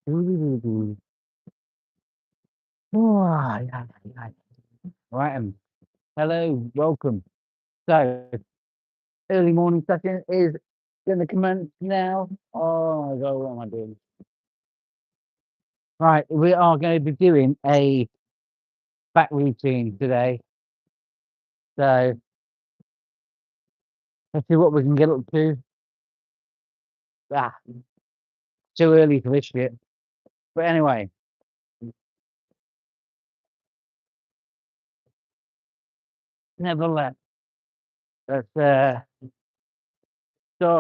Ooh. Oh, yeah, yeah. Right, hello, welcome. So, early morning session is going to commence now. Oh my God, what am I doing? Right, we are going to be doing a back routine today. So, let's see what we can get up to. Ah, too early for this shit. But anyway, nevertheless, let's start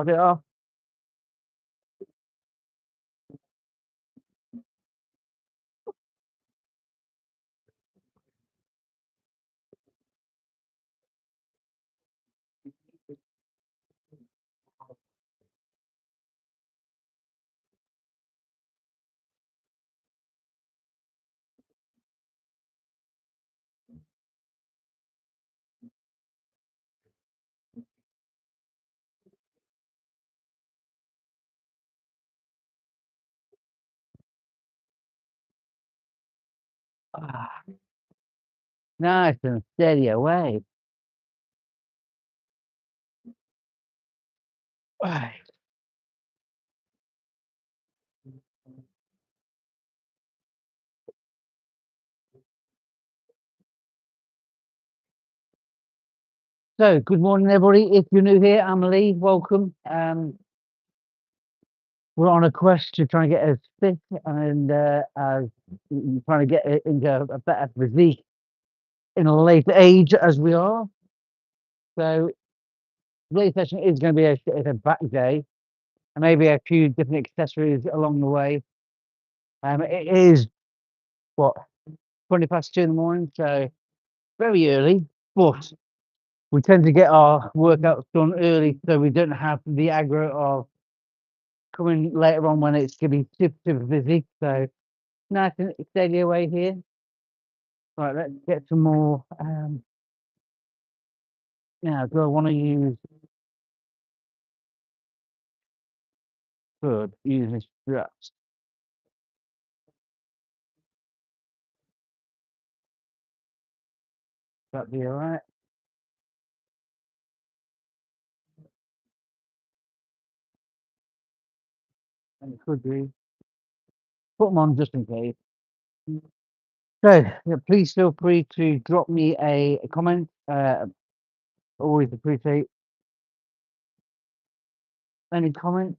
it off. Ah, nice and steady away. Right. So, good morning, everybody. If you're new here, I'm Lee. Welcome. We're on a quest to try and get as fit and as trying to get into a better physique in a later age as we are. So, today's session is going to be a back day and maybe a few different accessories along the way. It is what 20 past 2 in the morning, so very early, but we tend to get our workouts done early so we don't have the aggro of coming later on when it's going to be super busy. So nice and steady away here. Right, let's get some more. Now, do I want to use good? Use this straps. That'd be all right. And it could be. Put them on just in case. So, yeah, please feel free to drop me a comment. Always appreciate any comment.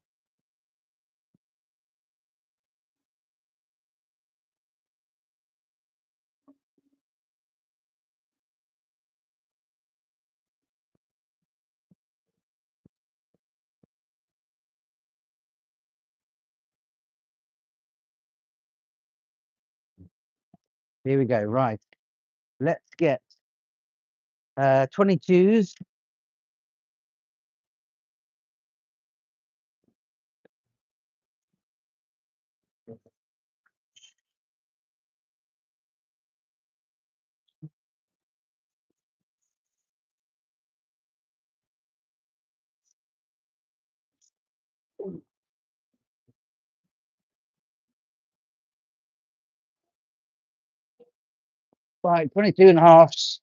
Here we go. Right. Let's get 22s. Right, 22 and a halves.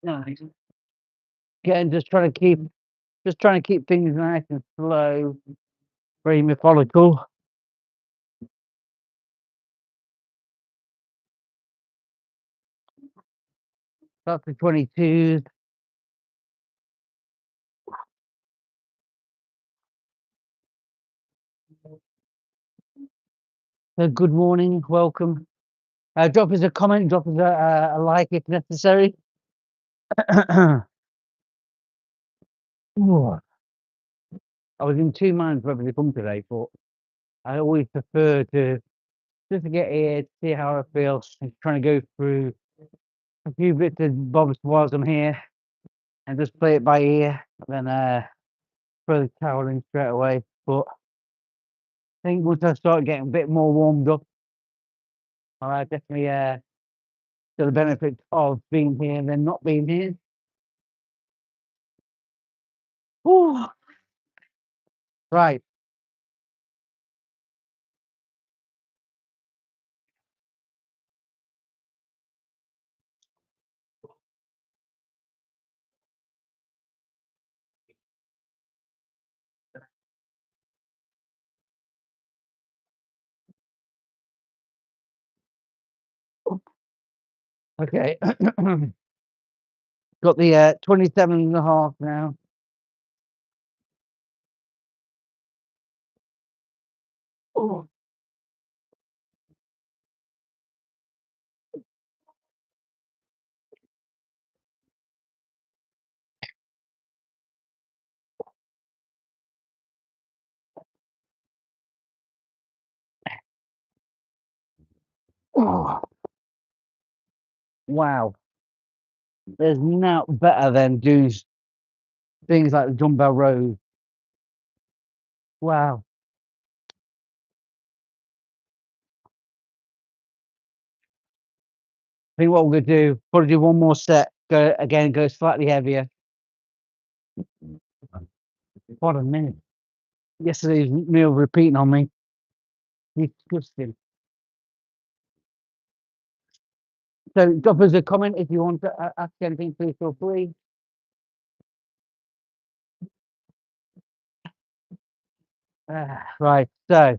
Nice. Again, just trying to keep things nice and slow, very methodical. That's the 22s. So good morning, welcome. Drop us a comment, drop us a like if necessary. Ooh, I was in two minds whether to come today, but I always prefer to just to get here to see how I feel and trying to go through a few bits and bobs whilst I'm here and just play it by ear, then throw the towel in straight away. But I think once I start getting a bit more warmed up, I definitely to the benefit of being here than not being here. Ooh, right. Okay. Got the 27 and a half now. Oh, oh, wow. There's not better than doing things like the dumbbell rows. Wow. I think what we're gonna do, probably do one more set. Go again, go slightly heavier. What a minute. Yesterday's meal repeating on me. Disgusting. So drop us a comment if you want to ask anything, please feel free. Right, so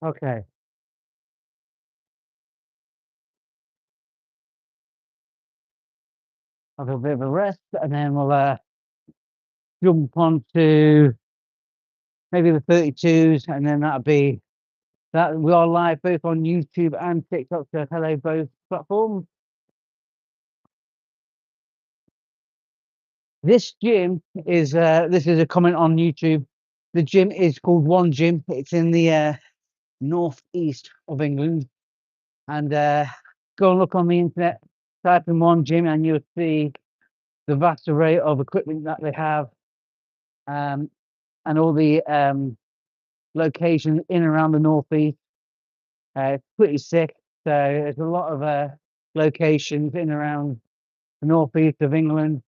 okay, I'll have a bit of a rest and then we'll jump on to maybe the 32s and then that'll be that. We are live both on YouTube and TikTok, so hello both platforms. This gym is this is a comment on YouTube. The gym is called One Gym. It's in the northeast of England, and go and look on the internet, type in One Gym, and you'll see the vast array of equipment that they have, and all the locations in and around the northeast. It's pretty sick. So there's a lot of locations in and around the northeast of England,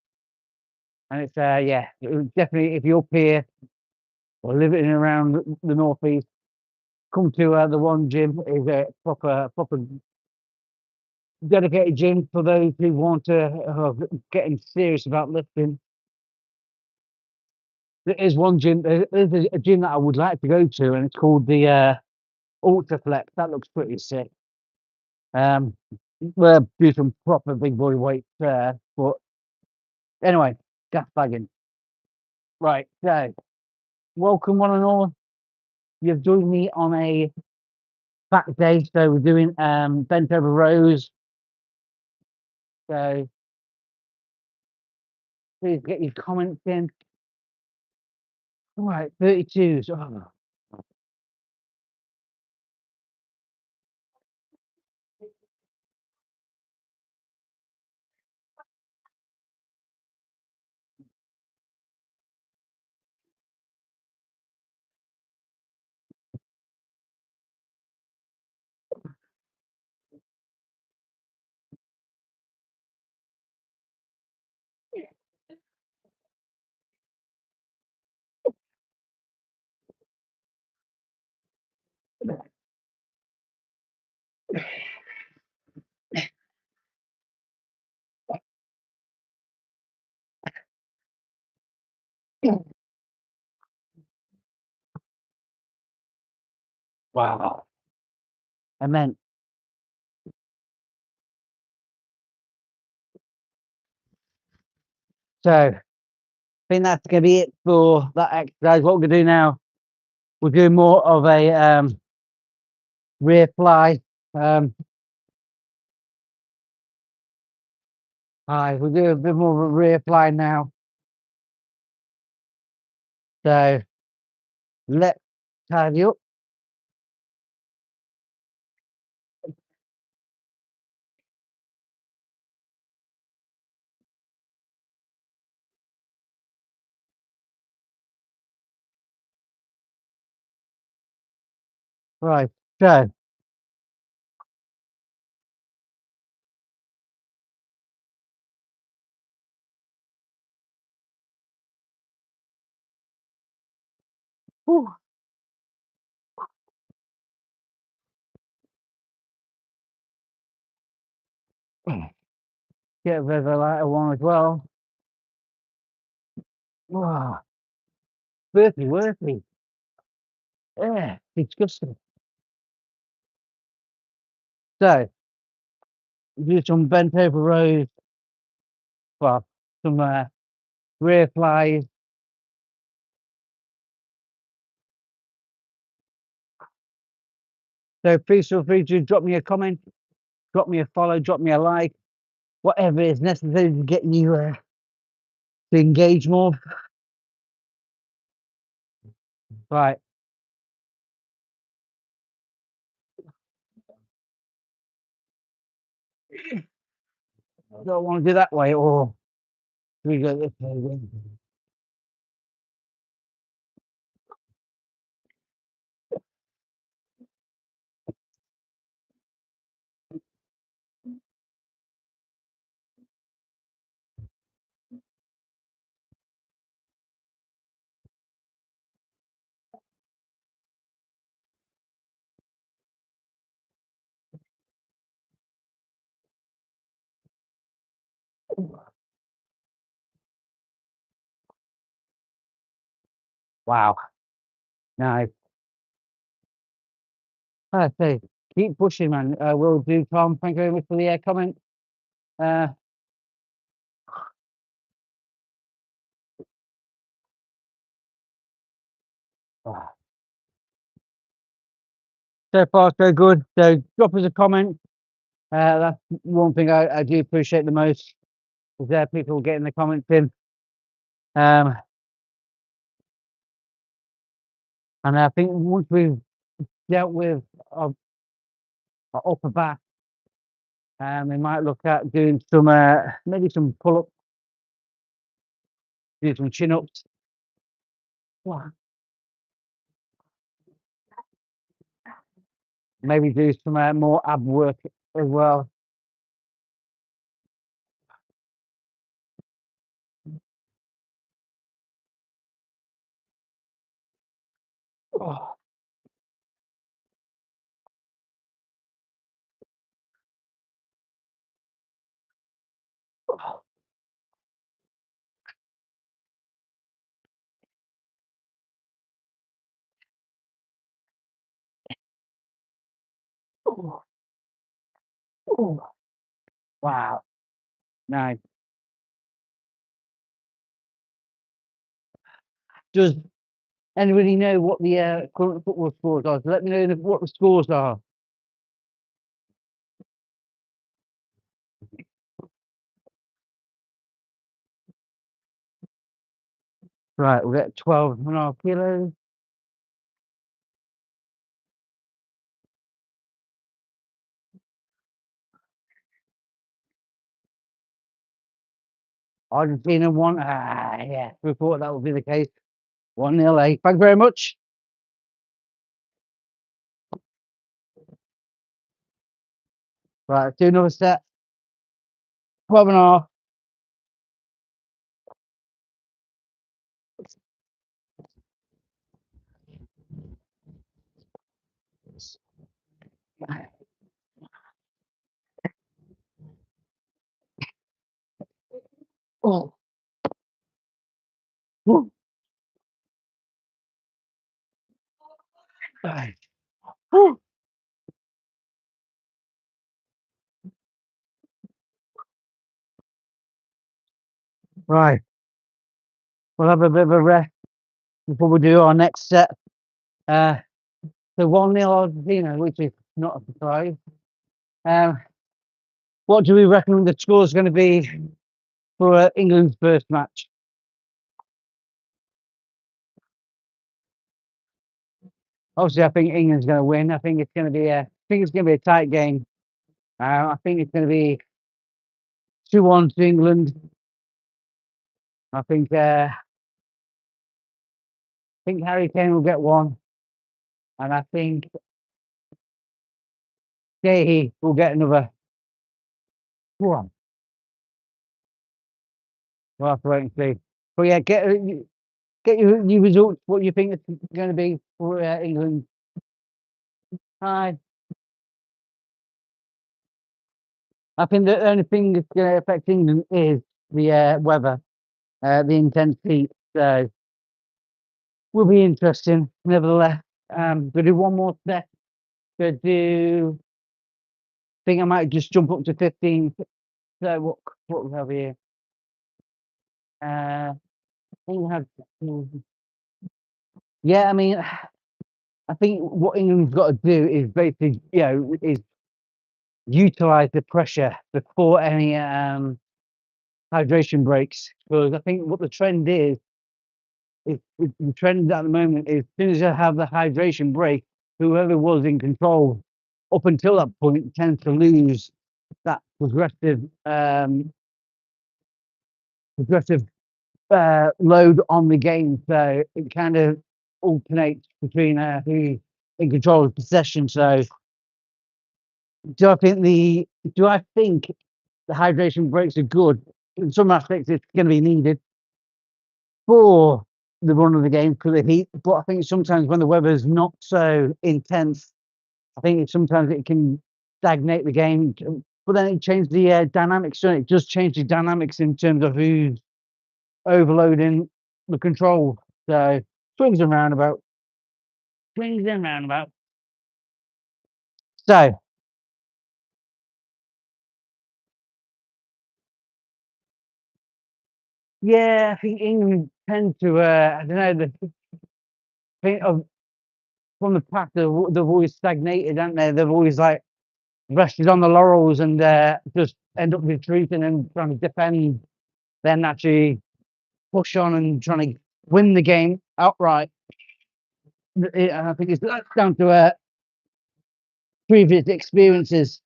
and it's yeah, definitely if you're up here or living around the northeast, come to the One Gym. Is a proper dedicated gym for those who want to getting serious about lifting. There is one gym. There's a gym that I would like to go to, and it's called the Ultraflex. That looks pretty sick. We'll do some proper big boy weights there. But anyway, gas bagging. Right. So, welcome one and all. You've joined me on a back day. So we're doing bent over rows. So please get your comments in. All right, 32s. Oh, wow. I meant so. I think that's gonna be it for that exercise. What we're gonna do now, we're doing more of a rear fly. Um, we'll do a bit more of a reapply now. So let's tidy up. Right. So whew, get a bit of a lighter one as well. Wow. Worthy. Yeah, disgusting. So do some bent over rows. Well, some rear flies. So please feel free to drop me a comment, drop me a follow, drop me a like, whatever is necessary to get you to engage more. Right. Don't want to do that way, or we go this way. Wow. Nice. I say, keep pushing, man. Will do, Tom. Thank you very much for the comment. Uh, so far, so good. So drop us a comment. That's one thing I do appreciate the most. Is there people getting the comments in. Um, and I think once we've dealt with our upper back, we might look at doing some maybe some pull-ups, do some chin-ups. Wow. Maybe do some more ab work as well. Oh, oh, oh, oh. Wow. Nice. Does anybody know what the current football scores are? So let me know what the scores are. Right, we'll get 12.5 kilos. Argentina won. Yeah, we thought that would be the case. 1-0, eh? Thank you very much. Right, let's do another set. 12.5. Oh, whew. Right. Whew. Right, we'll have a bit of a rest before we do our next set. So 1-0 Argentina, which is not a surprise. Um, what do we reckon the score is going to be for England's first match? Obviously, I think England's going to win. I think it's going to be a. I think it's going to be a tight game. I think it's going to be 2-1 to England. I think. I think Harry Kane will get one, and I think Gahey will get another one. We'll have to wait and see. But yeah, get your results. What you think it's going to be for England? Hi. I think the only thing that's going to affect England is the weather, the intense heat. So will be interesting. Nevertheless, gonna do one more set. Gonna do. Think I might just jump up to 15. So what we have here? I think we have. Yeah, I mean, I think what England's got to do is basically, is utilize the pressure before any hydration breaks. Because I think what the trend is the trend at the moment is as soon as you have the hydration break, whoever was in control up until that point tends to lose that progressive load on the game. So it kind of alternates between who's in control of possession. So do I think the hydration breaks are good? In some aspects, it's going to be needed for the run of the game for the heat. But I think sometimes when the weather's not so intense, I think sometimes it can stagnate the game. But then it changes the dynamics. So it does change the dynamics in terms of who's overloading the control. So swings and roundabouts, swings and roundabouts. So yeah, I think England tend to. I don't know. The think of from the past, they've always stagnated, haven't they? They've always like rested on the laurels and just end up retreating and trying to defend, then actually push on and trying to win the game outright. I think that's down to previous experiences.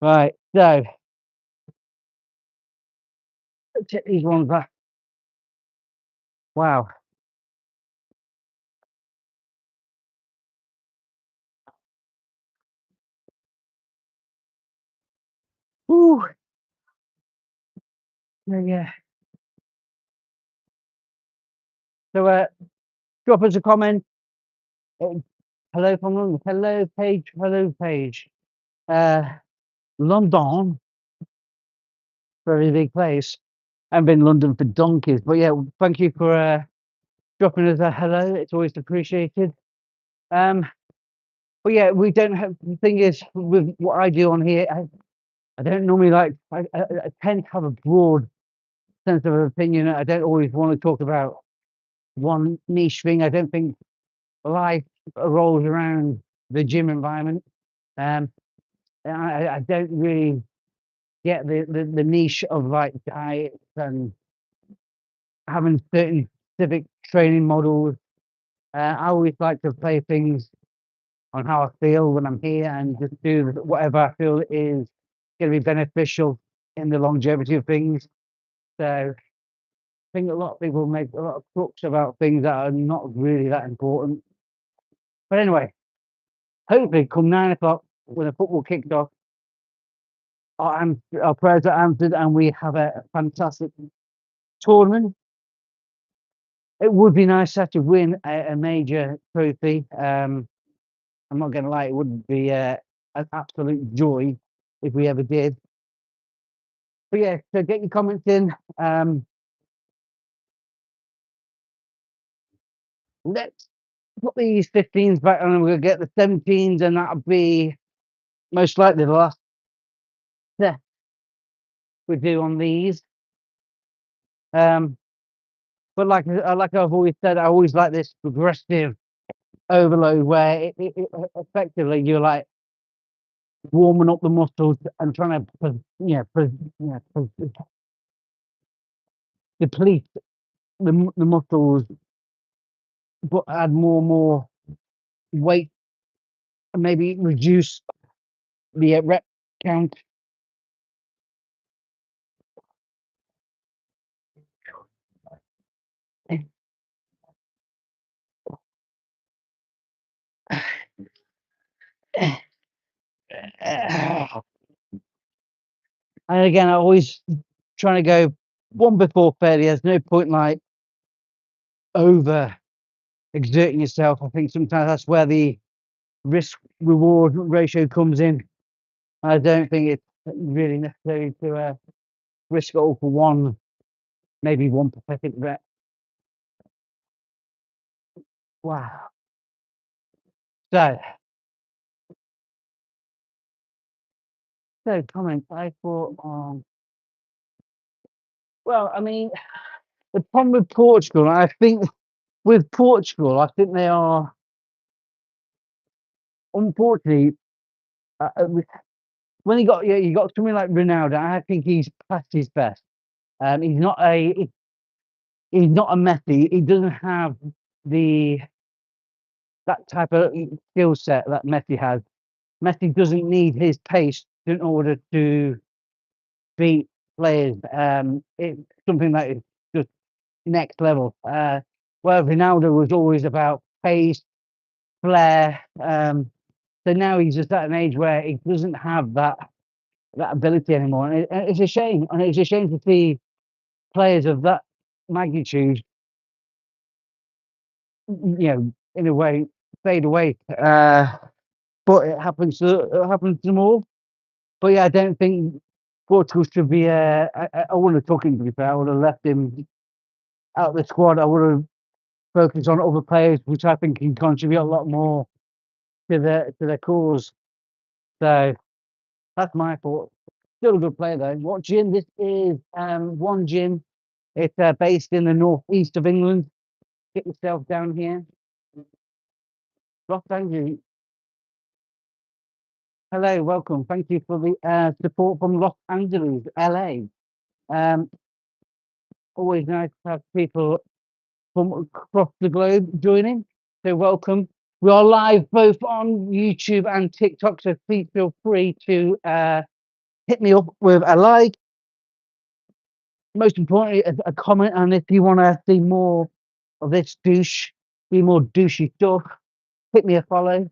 Right, so check these ones back. Wow. Ooh, yeah, yeah. So drop us a comment. Uh, hello from London. Hello, Paige. Hello, Paige. Uh, London, very big place. I've been in London for donkeys, but yeah, thank you for dropping us a hello. It's always appreciated. Um, but yeah, we don't have the thing is with what I do on here. I don't normally like. I tend to have a broad sense of opinion. I don't always want to talk about one niche thing. I don't think life rolls around the gym environment. Um, I don't really get the niche of like diets and having certain specific training models. I always like to play things on how I feel when I'm here and just do whatever I feel is going to be beneficial in the longevity of things. So I think a lot of people make a lot of crooks about things that are not really that important. But anyway, hopefully come 9 o'clock when the football kicked off, our prayers are answered and we have a fantastic tournament. It would be nice to actually win a major trophy. I'm not going to lie, it would be an absolute joy if we ever did. But yeah, so get your comments in. Let's put these 15s back and we'll get the 17s, and that'll be most likely the last set we do on these. But like I've always said, I always like this progressive overload where effectively you're like warming up the muscles and trying to deplete the muscles, but add more and more weight and maybe reduce the rep count. And again, I always trying to go one before failure. There's no point like over exerting yourself. I think sometimes that's where the risk reward ratio comes in. I don't think it's really necessary to risk it all for one, maybe one pathetic rep. Wow. So, comments I thought on. Well, I mean, the problem with Portugal, I think with Portugal, I think they are unfortunately when you got something like Ronaldo. I think he's past his best. He's not a Messi. He doesn't have the that type of skill set that Messi has. Messi doesn't need his pace in order to beat players. It's something that is just next level. Where Ronaldo was always about pace, flair. So now he's just at an age where he doesn't have that ability anymore, and it's a shame. And it's a shame to see players of that magnitude, in a way, fade away. But it happens to them all. But yeah, I don't think Portugal should be. I wouldn't have took him, to be fair. I would have left him out of the squad. I would have focused on other players, which I think can contribute a lot more to their cause. So that's my thought. Still a good player though. What gym? This is one gym. It's based in the northeast of England. Get yourself down here. Los Angeles. Hello, welcome. Thank you for the support from Los Angeles, LA. Um, Always nice to have people from across the globe joining. So welcome. We are live both on YouTube and TikTok, so please feel free to hit me up with a like. Most importantly, a comment, and if you want to see more of this see more douchey stuff, hit me a follow.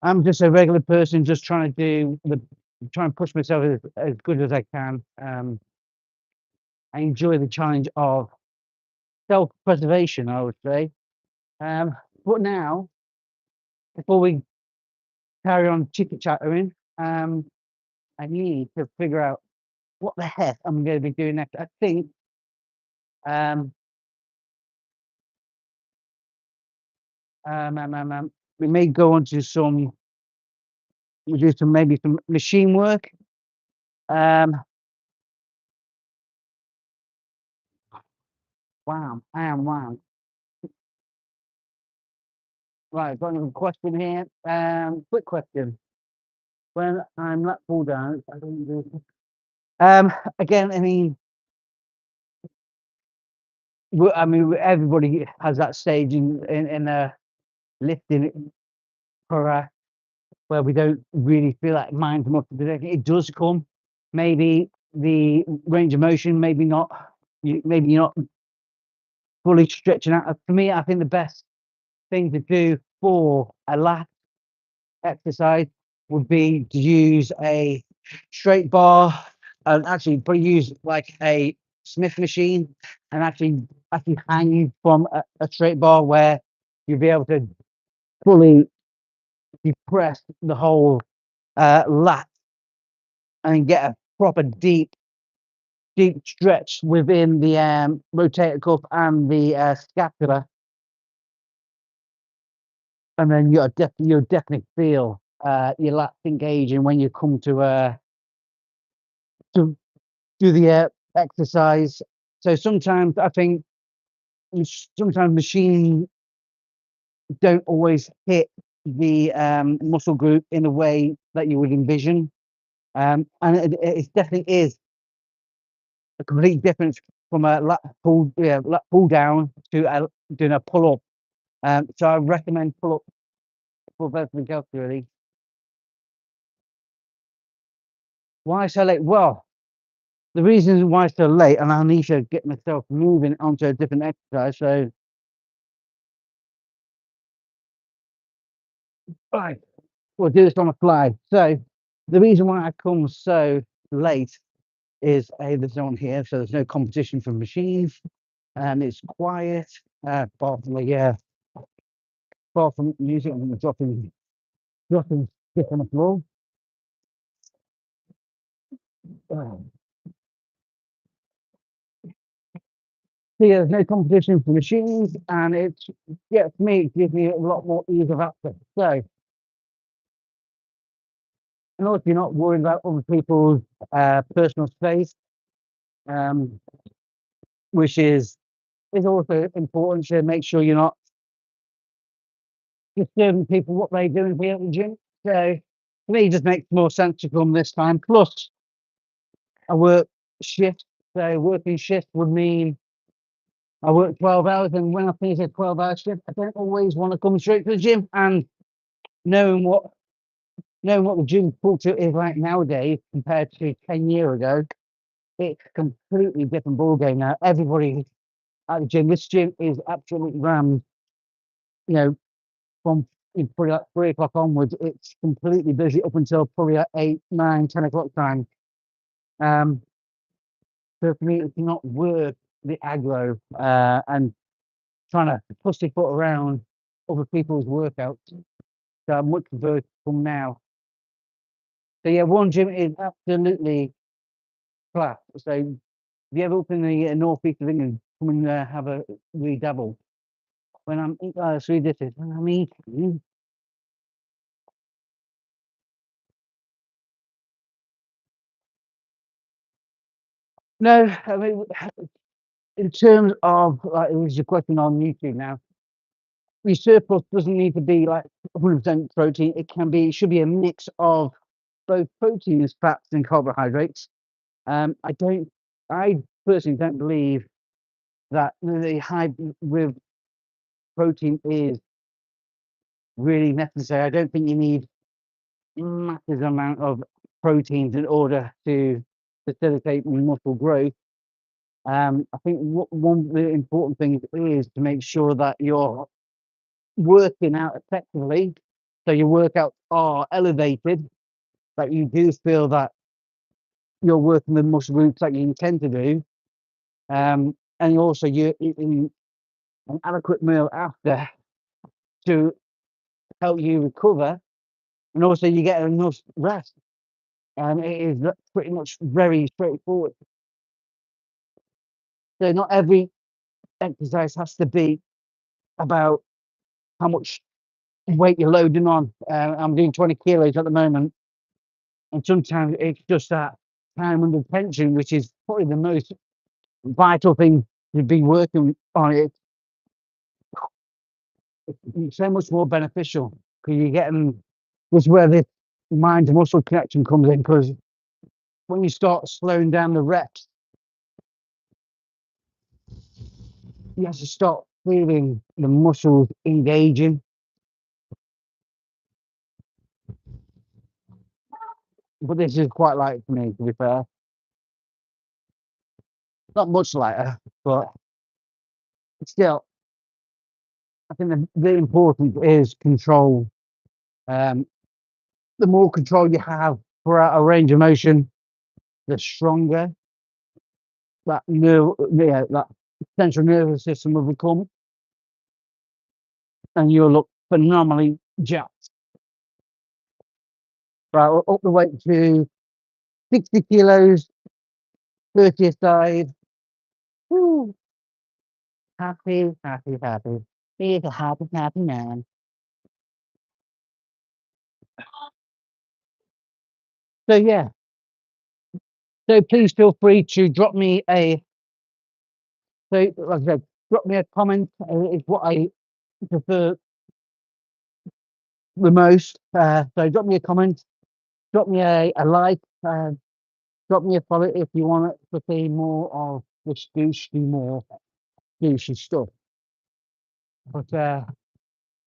I'm just a regular person, just try and push myself as good as I can. I enjoy the challenge of self-preservation, I would say. But now, before we carry on chit chattering, I need to figure out what the heck I'm going to be doing next. I think um, we may go on to we do maybe some machine work. Um, wow, I am wow. Right, got another question here. Quick question. When I'm not pulled down, I don't do. Again, everybody has that stage in a lifting career where we don't really feel like mind much. It does come. Maybe the range of motion, maybe not. Maybe you're not fully stretching out. For me, I think the best thing to do for a lat exercise would be to use a straight bar and actually probably use like a Smith machine and actually hang from a straight bar where you'll be able to fully depress the whole lat and get a proper deep stretch within the rotator cuff and the scapula. and then you'll definitely feel your lats engaging when you come to do the exercise. So sometimes I think sometimes machines don't always hit the muscle group in a way that you would envision. And it definitely is a complete difference from a lat pull down to doing a pull up. So I recommend pull up for everything else really. Why so late? Well, the reason why so late, and I need to get myself moving onto a different exercise. So, right, we'll do this on the fly. So, the reason why I come so late is there's no one here, so there's no competition for machines, and it's quiet. Apart from apart from music and dropping stuff on the floor. So yeah, there's no competition for machines, and for me, it gives me a lot more ease of access. So, and also, you're not worried about other people's personal space, um, which is also important to make sure you're not disturbing people what they're doing here at the gym. So, for me, it just makes more sense to come this time. Plus, I work shift, so working shift would mean I work 12 hours, and when I finish a 12-hour shift, I don't always want to come straight to the gym. And knowing what knowing what the gym culture is like nowadays compared to 10 years ago, it's a completely different ballgame now. Everybody at the gym, this gym is absolutely rammed. You know, from probably like 3 o'clock onwards, it's completely busy up until probably at 8, 9, 10 o'clock time. Um, so for me, it's not worth the aggro and trying to pussyfoot around other people's workouts. So I much prefer to come now. So yeah, one gym is absolutely class. So if you ever up in the northeast of England, come and have a wee dabble. When I'm sweet dishes, when I'm eating. No, I mean in terms of like it was a question on YouTube now. Your surplus doesn't need to be like 100% protein. It should be a mix of both proteins, fats, and carbohydrates. I don't, I personally don't believe that the high with protein is really necessary. I don't think you need massive amount of proteins in order to facilitate muscle growth. I think one of the important things is to make sure that you're working out effectively, so your workouts are elevated, that you do feel that you're working the muscle groups that you intend to do, and also you eating an adequate meal after to help you recover, and also you get enough rest. And it is pretty much very straightforward. So not every exercise has to be about how much weight you're loading on. I'm doing 20 kilos at the moment, and sometimes it's just that time under tension, which is probably the most vital thing to be working on. It's so much more beneficial because you're getting this where the mind to muscle connection comes in. Because when you start slowing down the reps, you have to start feeling the muscles engaging. But this is quite light for me, to be fair. Not much lighter, but still, I think the important is control. Um, the more control you have throughout a range of motion, the stronger that central nervous system will become, and you'll look phenomenally jacked. Right, we're up the weight to 60 kilos, 30 aside. Woo, happy, happy, happy. He's a happy, happy man. So yeah, so please feel free to drop me a like I said, drop me a comment. Is what I prefer the most. So drop me a comment, drop me a like, drop me a follow if you want to see more of this more douchey stuff. But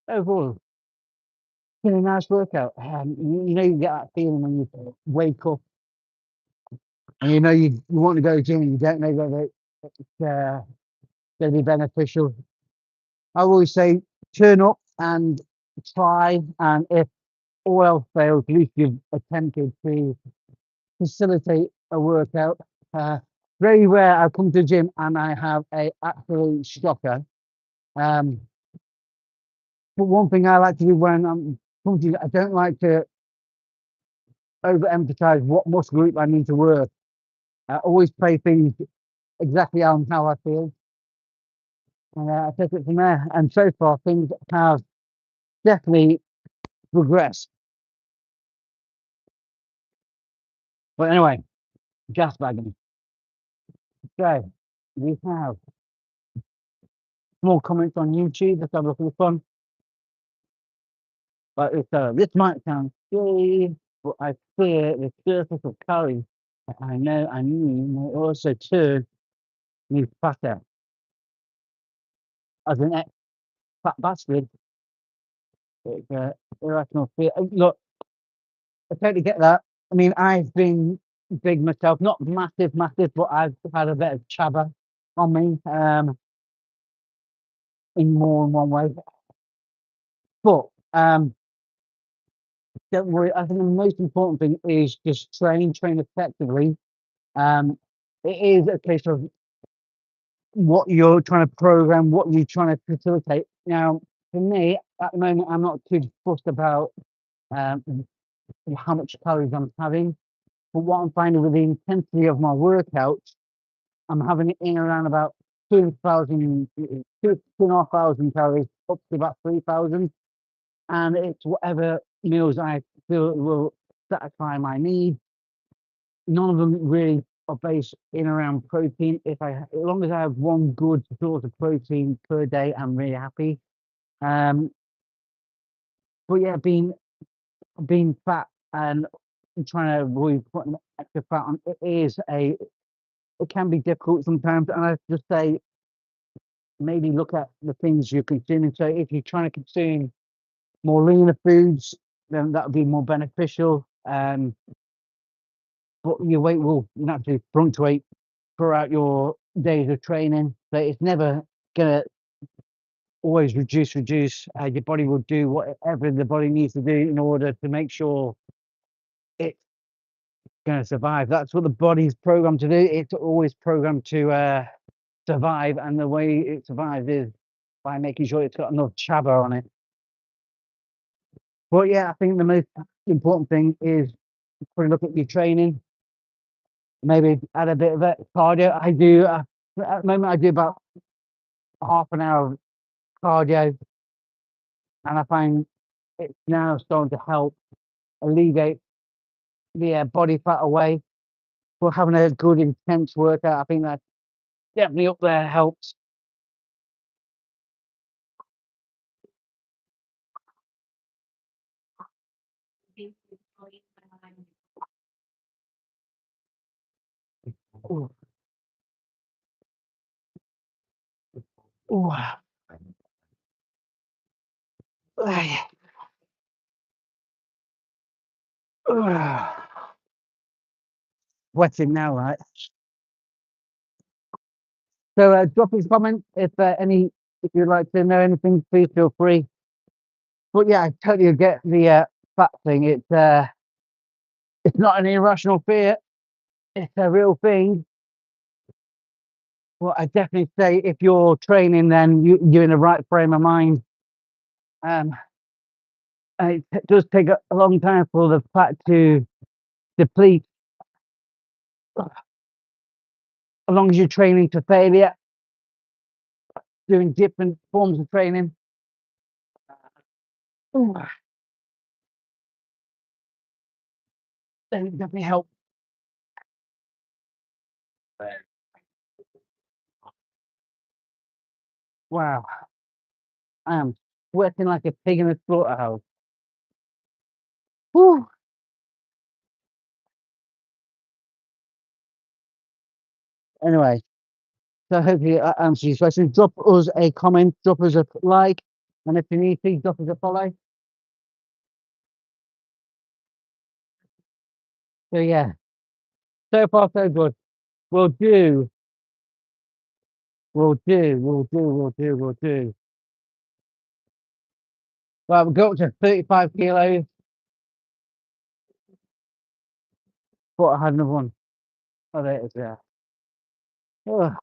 overall, it's been a nice workout. You know, you get that feeling when you wake up and you know you want to go to the gym and you don't know whether it's going to be beneficial. I always say turn up and try, and if all else fails, at least you've attempted to facilitate a workout. Uh, Very rare I come to the gym and I have a absolute shocker. Um, but one thing I like to do when I'm coming to, I don't like to overemphasize what muscle group I need to work. I always play things exactly on how I feel, and I take it from there. And so far, things have definitely progressed. But anyway, gas bagging. So we have more comments on YouTube. Let's have a look at this one. But it's, this might sound silly, but I fear the surface of curry that I know I need may also turn me fatter. As an ex-fat bastard, it's irrational fear. Look, I totally get that. I mean, I've been big myself, not massive, massive, but I've had a bit of chabber on me, in more than one way. But don't worry. I think the most important thing is just train effectively. Um, it is a case of what you're trying to program, what you're trying to facilitate. Now, for me, at the moment, I'm not too fussed about um, how much calories I'm having. But what I'm finding with the intensity of my workouts, I'm having it in around about 2,000, 2,500 calories up to about 3,000. And it's whatever meals I feel will satisfy my needs. None of them really are based in around protein. As long as I have one good source of protein per day, I'm really happy. Um, but yeah, being fat and trying to avoid putting extra fat on it can be difficult sometimes. And I just say maybe look at the things you're consuming. So if you're trying to consume more leaner foods, then that would be more beneficial. But your weight will naturally fluctuate throughout your days of training. So it's never gonna always reduce. Your body will do whatever the body needs to do in order to make sure it's gonna survive. That's what the body's programmed to do. It's always programmed to survive, and the way it survives is by making sure it's got enough chaba on it. But yeah, I think the most important thing is probably look at your training. Maybe add a bit of it cardio. I do at the moment I do about half an hour of cardio, and I find it's now starting to help alleviate the body fat away. For having a good intense workout, I think that definitely up there helps. Ooh, ooh, ah, sweating now, right? So drop us a comment if you'd like to know anything, please feel free. But yeah, I totally get the fat thing. It's not an irrational fear, it's a real thing. Well, I definitely say if you're training, then you're in the right frame of mind. Um, and it does take a long time for the fat to deplete. As long as you're training to failure, doing different forms of training. Ooh, then it definitely help. Wow, I am sweating like a pig in a slaughterhouse. Whew. Anyway, so hopefully I answered your question. Drop us a comment, drop us a like, and if you need to, drop us a follow. So yeah, so far so good. We'll do, we'll do. Well, we'll go up to 35 kilos. Thought I had another one. Oh, there it is, yeah. Ugh.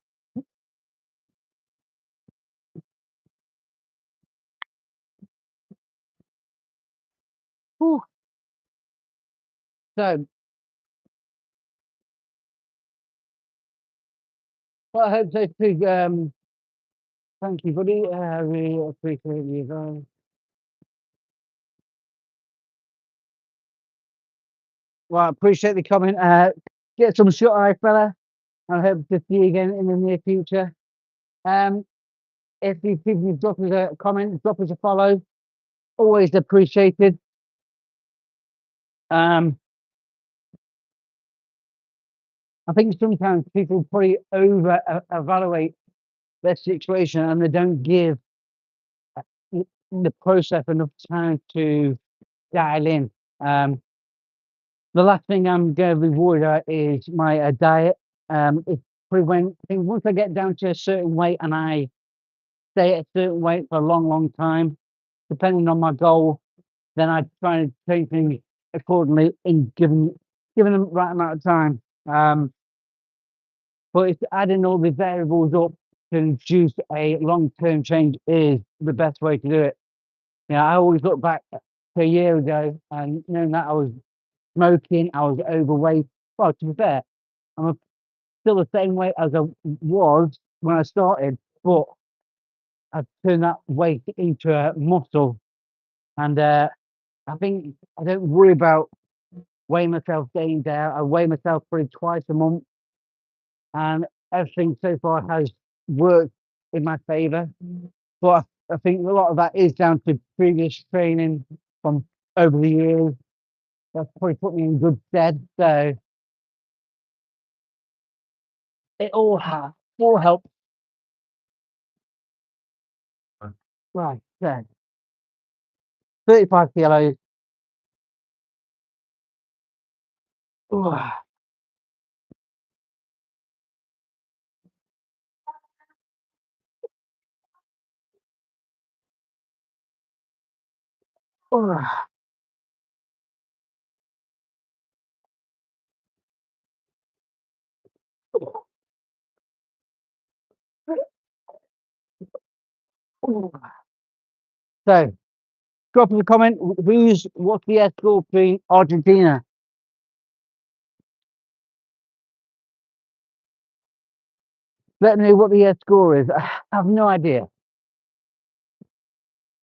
Whew. So, well, I hope so too. Thank you, buddy. I really appreciate you guys. Well, I appreciate the comment. Get some shut eye, fella. I hope to see you again in the near future. Um, if you drop us a comment, drop us a follow. Always appreciated. Um, I think sometimes people probably over evaluate their situation and they don't give the process enough time to dial in. The last thing I'm going to be worried about is my diet. It's pretty when I think once I get down to a certain weight and I stay at a certain weight for a long, long time, depending on my goal, then I try and change things accordingly in given them the right amount of time. But it's adding all the variables up to induce a long-term change is the best way to do it. I always look back to a year ago and knowing that I was smoking, I was overweight. Well, to be fair, still the same weight as I was when I started, but I've turned that weight into a muscle. And I think I don't worry about weighing myself day in, day out. I weigh myself probably twice a month, and everything so far has worked in my favor. But I think a lot of that is down to previous training from over the years. That's probably put me in good stead. So it all helps. Right, so 35 kilos. So drop us a comment. What's the score between Argentina? Let me know what the score is. I have no idea.